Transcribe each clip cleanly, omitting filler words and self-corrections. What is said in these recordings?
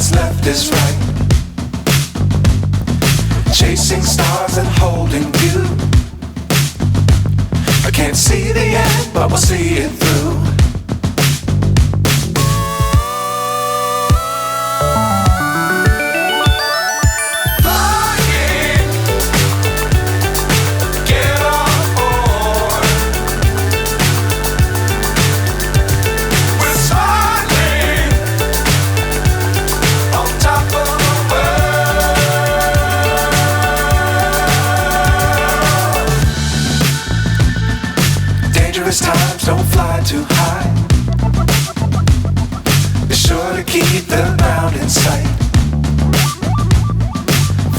what's left is right. Chasing stars and holding you. I can't see the end, but we'll see it through. Times don't fly too high. Be sure to keep the ground in sight.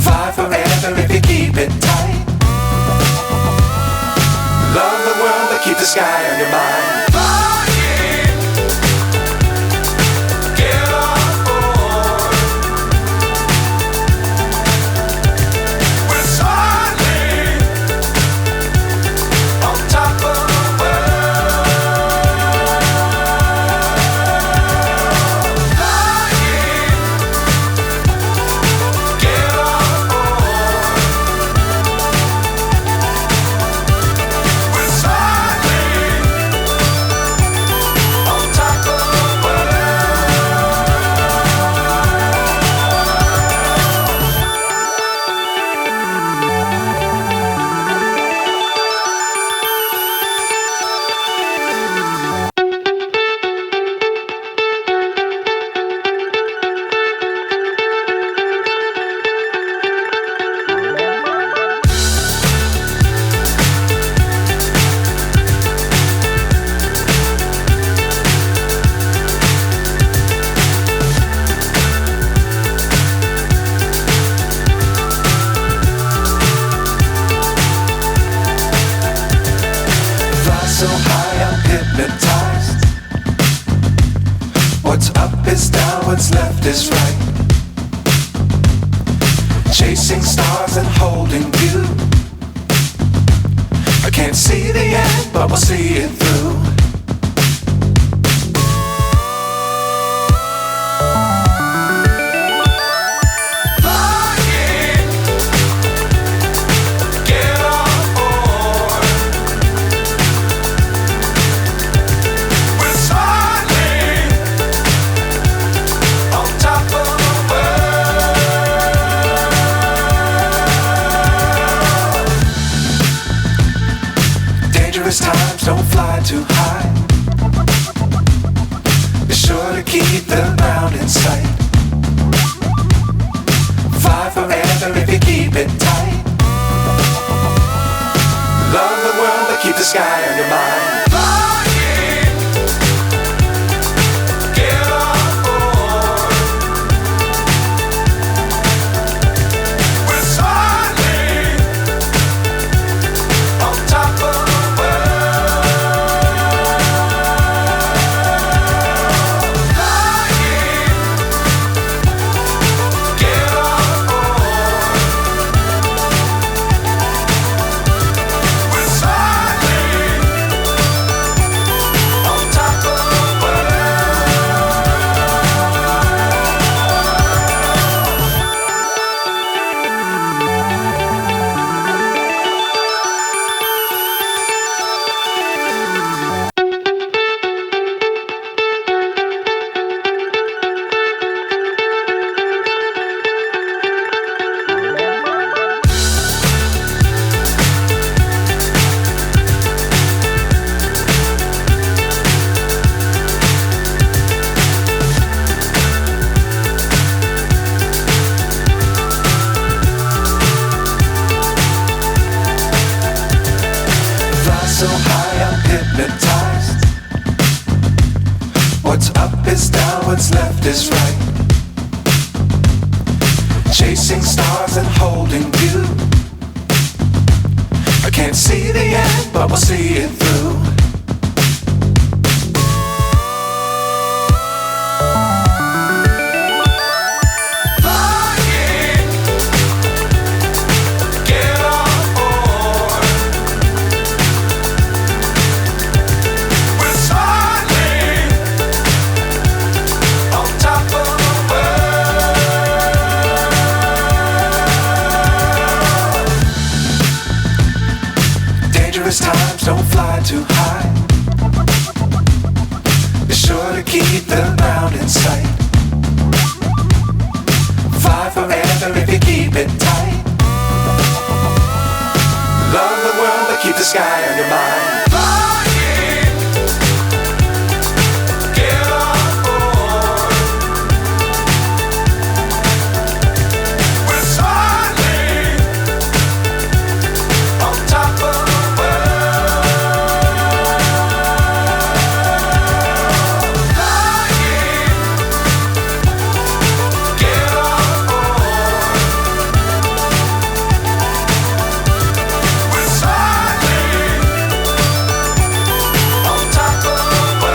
Fly forever if you keep it tight. Love the world but keep the sky on your mind. So high I'm hypnotized. What's up is down, what's left is right. Chasing stars and holding you. I can't see the end, but we'll see it through. Times don't fly too high. Be sure to keep the ground in sight. Fly forever if you keep it tight. Love the world but keep the sky on your mind. So high I'm hypnotized. What's up is down, what's left is right. Chasing stars and holding you. I can't see the end, but we'll see it through. Top of the world. keep the ground in sight. Fly forever if you keep it tight. Love the world but keep the sky on your mind. Flying, get on board. We're soaring on top of the world. Flying, get on board. We're soaring on top of the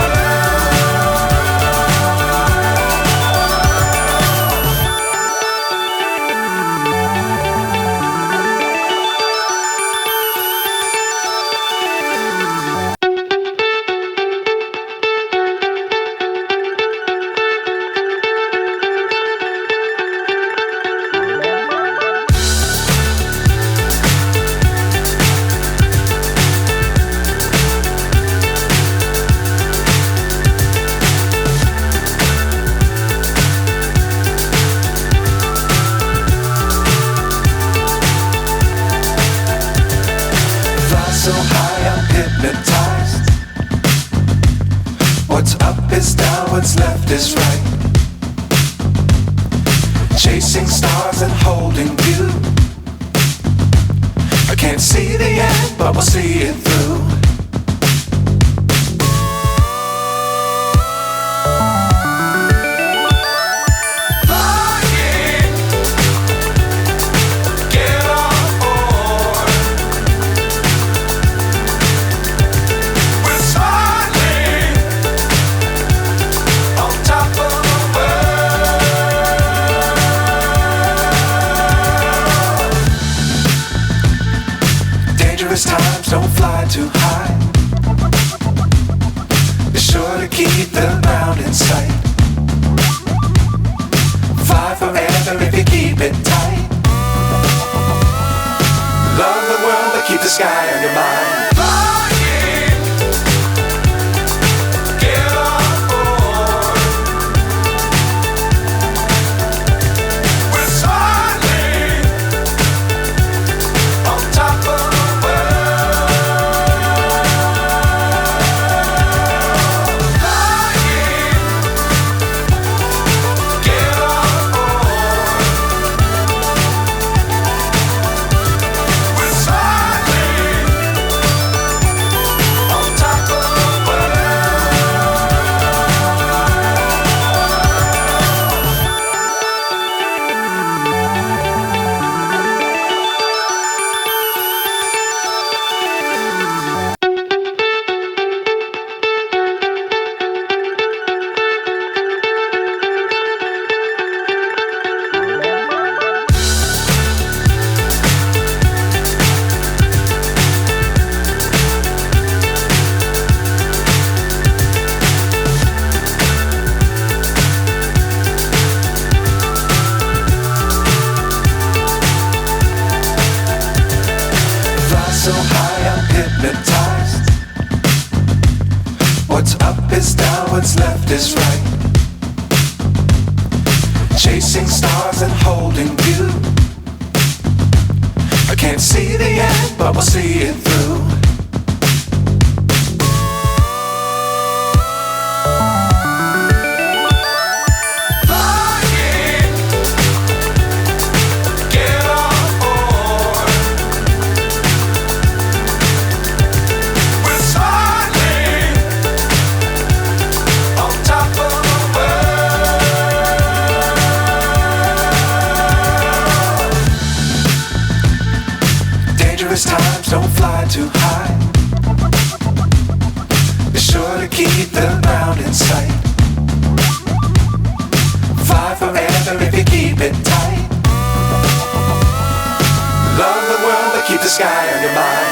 Fly so high I'm hypnotized. What's up is down, what's left is right. Chasing stars and holding you. I can't see the end, but we'll see it through. Flying, get on board. We're soaring on top of the world. Dangerous times, don't fly too high. Be sure to keep the ground in sight. Fly forever if you keep it tight. Love the world but keep the sky on your mind. Flying, get on board. We're soaring on top of the world. Flying, get on board. We're soaring on top of the world. Fly so high I'm hypnotized. What's up is down, what's left is right. Chasing stars and holding you. I can't see the end, but we'll see it through. Flying, get on board. We're soaring on top of the world. Dangerous times, don't fly too high. Be sure to keep the ground in sight. Fly forever if you keep it tight. Love the world but keep the sky on your mind.